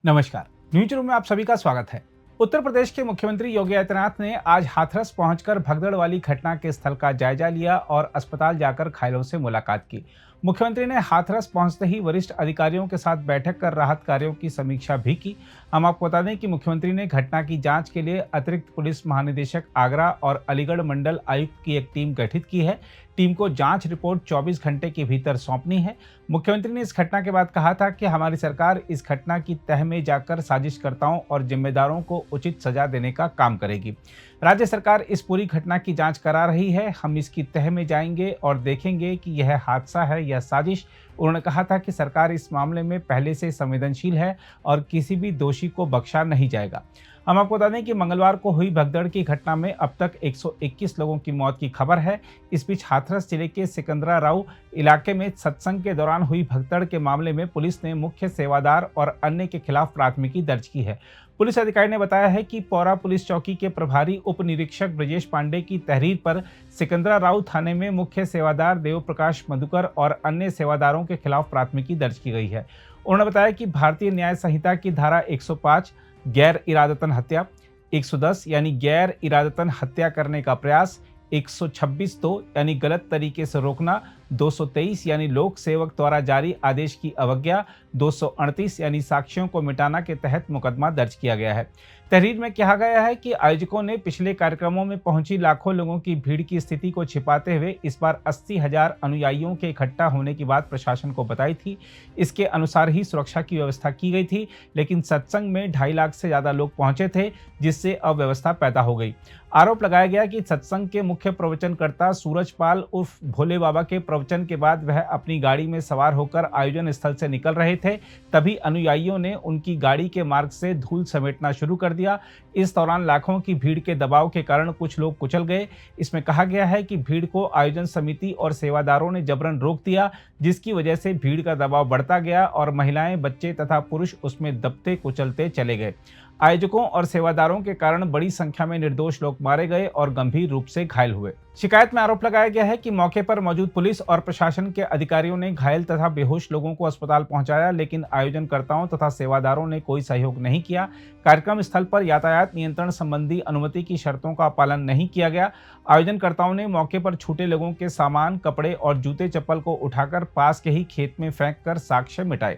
नमस्कार। News room में आप सभी का स्वागत है। उत्तर प्रदेश के मुख्यमंत्री योगी आदित्यनाथ ने आज हाथरस पहुंचकर भगदड़ वाली घटना के स्थल का जायजा लिया और अस्पताल जाकर घायलों से मुलाकात की। मुख्यमंत्री ने हाथरस पहुंचते ही वरिष्ठ अधिकारियों के साथ बैठक कर राहत कार्यों की समीक्षा भी की। हम आपको बता दें कि मुख्यमंत्री ने घटना की जांच के लिए अतिरिक्त पुलिस महानिदेशक आगरा और अलीगढ़ मंडल आयुक्त की एक टीम गठित की है। टीम को जांच रिपोर्ट 24 घंटे के भीतर सौंपनी है। मुख्यमंत्री ने इस घटना के बाद कहा था कि हमारी सरकार इस घटना की तह में जाकर साजिशकर्ताओं और जिम्मेदारों को उचित सजा देने का काम करेगी। राज्य सरकार इस पूरी घटना की जांच करा रही है। हम इसकी तह में जाएंगे और देखेंगे कि यह हादसा है या साजिश। उन्होंने कहा था कि सरकार इस मामले में पहले से संवेदनशील है और किसी भी दोषी को बख्शा नहीं जाएगा। हम आपको बता दें कि मंगलवार को हुई भगदड़ की घटना में अब तक 121 लोगों की मौत की खबर है। इस बीच हाथरस जिले के सिकंदराराऊ इलाके में सत्संग के दौरान हुई भगदड़ के मामले में पुलिस ने मुख्य सेवादार और अन्य के खिलाफ प्राथमिकी दर्ज की है। पुलिस अधिकारी ने बताया है कि पौरा पुलिस चौकी के प्रभारी उप निरीक्षक ब्रजेश पांडे की तहरीर पर सिकंदराराऊ थाने में मुख्य सेवादार देव प्रकाश मधुकर और अन्य सेवादारों के खिलाफ प्राथमिकी दर्ज की गई है। उन्होंने बताया कि भारतीय न्याय संहिता की धारा 105 गैर इरादतन हत्या, 110 यानी गैर इरादतन हत्या करने का प्रयास, 126 तो यानी गलत तरीके से रोकना, 223 यानी लोक सेवक द्वारा जारी आदेश की अवज्ञा, 238 यानी साक्ष्यों को मिटाना के तहत मुकदमा दर्ज किया गया है। तहरीर में कहा गया है कि आयोजकों ने पिछले कार्यक्रमों में पहुंची लाखों लोगों की भीड़ की स्थिति को छिपाते हुए इस बार 80,000 अनुयायियों के इकट्ठा होने की बात प्रशासन को बताई थी। इसके अनुसार ही सुरक्षा की व्यवस्था की गई थी, लेकिन सत्संग में 2.5 लाख से ज्यादा लोग पहुंचे थे, जिससे अव्यवस्था पैदा हो गई। आरोप लगाया गया कि सत्संग के मुख्य प्रवचनकर्ता सूरजपाल उर्फ भोले बाबा के प्रवचन के बाद वह अपनी गाड़ी में सवार होकर आयोजन स्थल से निकल रहे थे, तभी अनुयायियों ने उनकी गाड़ी के मार्ग से धूल समेटना शुरू कर दिया। इस दौरान लाखों की भीड़ के दबाव के कारण कुछ लोग कुचल गए। इसमें कहा गया है कि भीड़ को आयोजन समिति और सेवादारों ने जबरन रोक दिया, जिसकी वजह से भीड़ का दबाव बढ़ता गया और महिलाएं, बच्चे तथा पुरुष उसमें दबते कुचलते चले गए। आयोजकों और सेवादारों के कारण बड़ी संख्या में निर्दोष लोग मारे गए और गंभीर रूप से घायल हुए। शिकायत में आरोप लगाया गया है कि मौके पर मौजूद पुलिस और प्रशासन के अधिकारियों ने घायल तथा बेहोश लोगों को अस्पताल पहुंचाया, लेकिन आयोजनकर्ताओं तथा सेवादारों ने कोई सहयोग नहीं किया। कार्यक्रम स्थल पर यातायात नियंत्रण संबंधी अनुमति की शर्तों का पालन नहीं किया गया। आयोजनकर्ताओं ने मौके पर छूटे लोगों के सामान, कपड़े और जूते चप्पल को उठाकर पास के ही खेत में फेंक कर साक्ष्य मिटाए।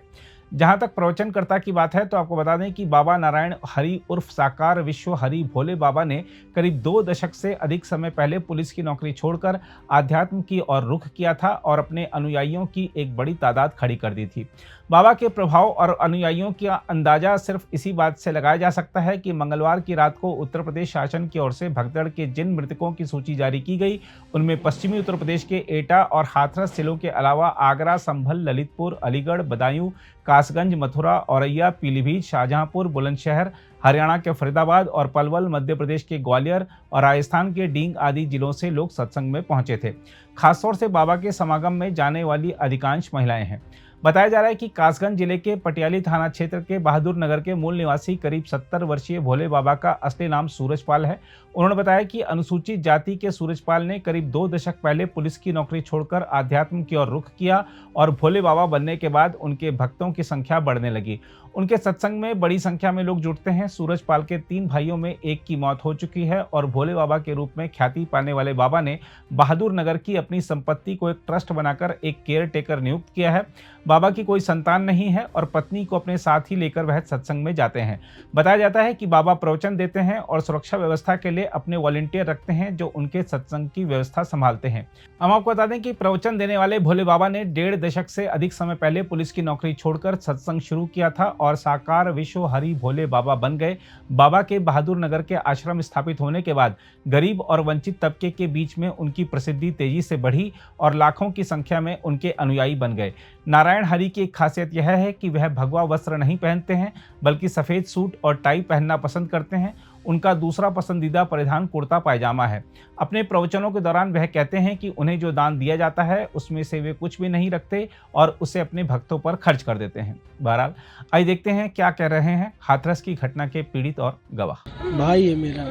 जहां तक प्रवचनकर्ता की बात है तो आपको बता दें कि बाबा नारायण हरि उर्फ साकार विश्व हरि भोले बाबा ने करीब 2 दशक से अधिक समय पहले पुलिस की नौकरी छोड़कर आध्यात्म की ओर रुख किया था और अपने अनुयायियों की एक बड़ी तादाद खड़ी कर दी थी। बाबा के प्रभाव और अनुयायियों का अंदाजा सिर्फ इसी बात से लगाया जा सकता है कि मंगलवार की रात को उत्तर प्रदेश शासन की ओर से भगदड़ के जिन मृतकों की सूची जारी की गई, उनमें पश्चिमी उत्तर प्रदेश के एटा और हाथरस जिलों के अलावा आगरा, संभल, ललितपुर, अलीगढ़, बदायूं, कासगंज, मथुरा, औरैया, पीलीभीत, शाहजहांपुर, बुलंदशहर, हरियाणा के फरीदाबाद और पलवल, मध्य प्रदेश के ग्वालियर और राजस्थान के डींग आदि जिलों से लोग सत्संग में पहुंचे थे। खासतौर से बाबा के समागम में जाने वाली अधिकांश महिलाएं हैं। बताया जा रहा है कि कासगंज जिले के पटियाली थाना क्षेत्र के बहादुर नगर के मूल निवासी करीब 70 वर्षीय भोले बाबा का असली नाम सूरजपाल है। उन्होंने बताया कि अनुसूचित जाति के सूरजपाल ने करीब 2 दशक पहले पुलिस की नौकरी छोड़कर आध्यात्म की ओर रुख किया और भोले बाबा बनने के बाद उनके भक्तों की संख्या बढ़ने लगी। उनके सत्संग में बड़ी संख्या में लोग जुटते हैं। सूरजपाल के 3 भाइयों में एक की मौत हो चुकी है और भोले बाबा के रूप में ख्याति पाने वाले बाबा ने बहादुर नगर की अपनी संपत्ति को एक ट्रस्ट बनाकर एक केयर टेकर नियुक्त किया है। बाबा की कोई संतान नहीं है और पत्नी को अपने साथ ही लेकर वह सत्संग में जाते हैं। बताया जाता है कि बाबा प्रवचन देते हैं और सुरक्षा व्यवस्था के लिए अपने वॉलंटियर रखते हैं जो उनके सत्संग की व्यवस्था संभालते हैं। हम आपको बता दें कि प्रवचन देने वाले भोले बाबा ने 1.5 दशक से अधिक समय पहले पुलिस की नौकरी छोड़कर सत्संग शुरू किया था और साकार विश्व हरि भोले बाबा बन गए। बाबा के बहादुर नगर के आश्रम स्थापित होने के बाद गरीब और वंचित तबके के बीच में उनकी प्रसिद्धि तेजी से बढ़ी और लाखों की संख्या में उनके अनुयायी बन गए। नारायण हरि की एक खासियत यह है कि वह भगवा वस्त्र नहीं पहनते हैं, बल्कि सफ़ेद सूट और टाई पहनना पसंद करते हैं। उनका दूसरा पसंदीदा परिधान कुर्ता पायजामा है। अपने प्रवचनों के दौरान वह कहते हैं कि उन्हें जो दान दिया जाता है उसमें से वे कुछ भी नहीं रखते और उसे अपने भक्तों पर खर्च कर देते हैं। बहरहाल आइए देखते हैं क्या कह रहे हैं हाथरस की घटना के पीड़ित और गवाह। भाई है मेरा,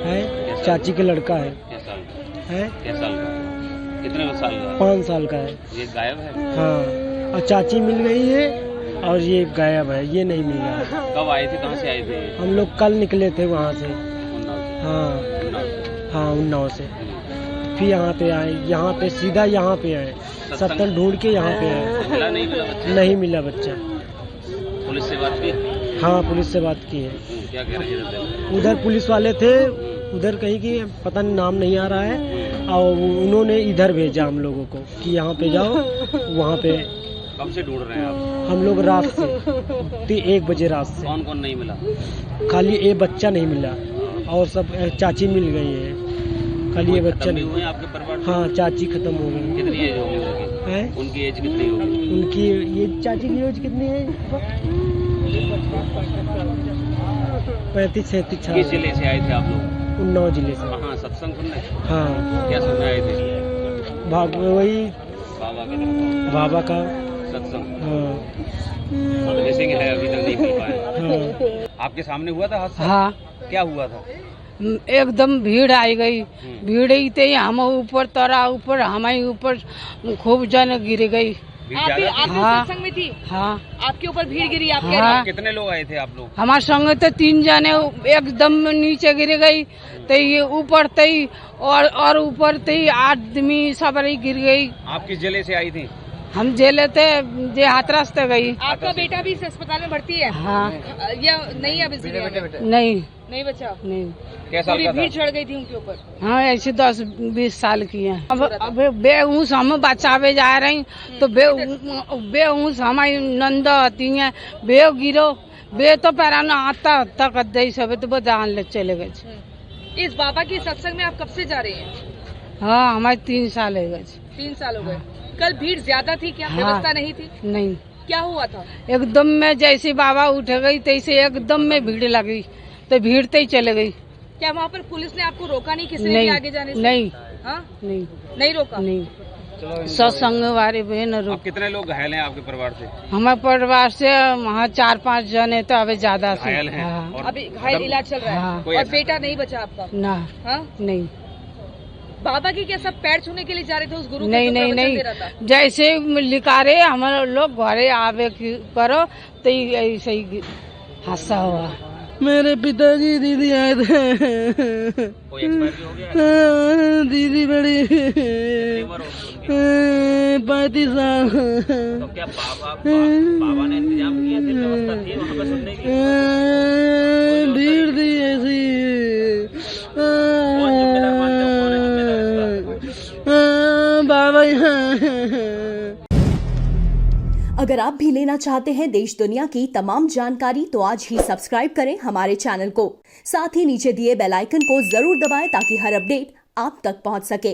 है चाची का लड़का है। कितने साल का? 5 साल का है। ये गायब है? हाँ, और चाची मिल गई है और ये गायब है, ये नहीं मिल रहा है। कब आए थे, कहाँ से आए थे? हम लोग कल निकले थे वहाँ से। उन्नाव से? हाँ उन्नाव से? हाँ, उन्नाव से। फिर यहाँ पे आए, यहाँ पे सीधा यहाँ पे आए, सत्संग ढूंढ के यहाँ पे आए। मिला नहीं मिला बच्चा? नहीं मिला बच्चा। पुलिस से बात की? हाँ, पुलिस से बात की है। क्या कह रहे हैं? उधर पुलिस वाले थे, उधर कहीं की पता नहीं, नाम नहीं आ रहा है, और उन्होंने इधर भेजा हम लोगों को कि यहाँ पे जाओ, वहाँ पे। कब से ढूंढ रहे हैं आप? हम लोग रात से 1 बजे रात से। कौन कौन नहीं मिला? खाली ये बच्चा नहीं मिला, और सब चाची मिल गई है, खाली ये बच्चा खत्म भी नहीं। हुए आपके परिवार से? हाँ, चाची खत्म हो गई। कितनी एज होगी उनकी? है उनकी एज कितनी होगी? उनकी, ये चाची की एज कितनी है? 35-37 साल। किस जिले से आए थे आप लोग? उन्नाव जिले से। हाँ, सत्संग सुनने? हाँ, क्या सुनने आए थे? वही बाबा का बाबा का सत्संग। हाँ मिसिंग है, अभी तक नहीं मिल पाया। हाँ। आपके सामने हुआ था हादसा? हाँ, क्या हुआ था? एकदम भीड़ आई गई। भीड़ इतने ही हम ऊपर तरा ऊपर हमारे ऊपर खूब जन गिर गई। भीड़ आप भी ज्यादा थी? हाँ। सत्संग में थी, हाँ आपके ऊपर भीड़ गिरी, आप कह हाँ। रहे हैं। कितने लोग आए थे आप लोग? हमारे संग तो 3 जने एकदम नीचे गिर गई, तो ये ऊपर तई और ऊपर तई आदमी सब रही गिर गई। आप किस जिले से आई थी? हम जेले थे, जे हाथरस ते गई। आपका बेटा भी इस अस्पताल में भर्ती है? हाँ, या नहीं, अब इस दुनिया में नहीं नहीं बचा? नहीं। कैसा पूरी था? भीड़ चढ़ गई थी उनके ऊपर। हाँ, ऐसे 10-20 साल की है। अब बेहूस हम बचावे जा रही, तो बेहूस हमारी नंद आती है, बे गिरो, बे तो पैरा न आता तक दे सब तो वो जान ले चले गए। इस बाबा की सत्संग में आप कब से जा रहे हैं? हाँ, हमारे 3 साल हो गए। 3 साल हो गए। कल भीड़ ज्यादा थी क्या? हाँ। व्यवस्था नहीं थी? नहीं, क्या हुआ था? एकदम में जैसे बाबा उठ गई तैसे एकदम में भीड़ लगी, तो भीड़ ते ही चले गई। क्या वहाँ पर पुलिस ने आपको रोका नहीं, किसी ने भी नहीं, आगे जाने से? नहीं, हाँ, नहीं, नहीं रोका। नहीं। सत्संग वाले बहन अब रुक। कितने लोग घायल हैं आपके परिवार से? हमारे परिवार से वहाँ 4-5 जने तो अभी ज्यादा से। घायल हैं? हाँ, और अभी घायल इलाज चल रहा है। हाँ। कोई और ऐसा- बेटा नहीं बचा आपका? ना, हाँ, नहीं, बाबा की क्या सब पैर छूने के लिए जा रहे थे? उस गुरु के नहीं, जो नहीं, प्रवचन नहीं। दे रहा था? जैसे लिखा रहे हमारे लोग घरे आवे करो, तो ऐसे ही हादसा हुआ। मेरे पिताजी दीदी आए थे। कोई एक्सपायर भी हो गया? दीदी बड़ी कितनी उम्र होगी उनकी? 35 साल। तो क्या बाबा ने इंतजाम किए थे, व्यवस्था थी वहाँ पे सुनने की? भीड़ थी ऐसी। कौन जिम्मेदार मानते हो? कौन है जिम्मेदार इसका? बाबा। अगर आप भी लेना चाहते हैं देश दुनिया की तमाम जानकारी तो आज ही सब्सक्राइब करें हमारे चैनल को। साथ ही नीचे दिए बेल आइकन को जरूर दबाएं ताकि हर अपडेट आप तक पहुंच सके।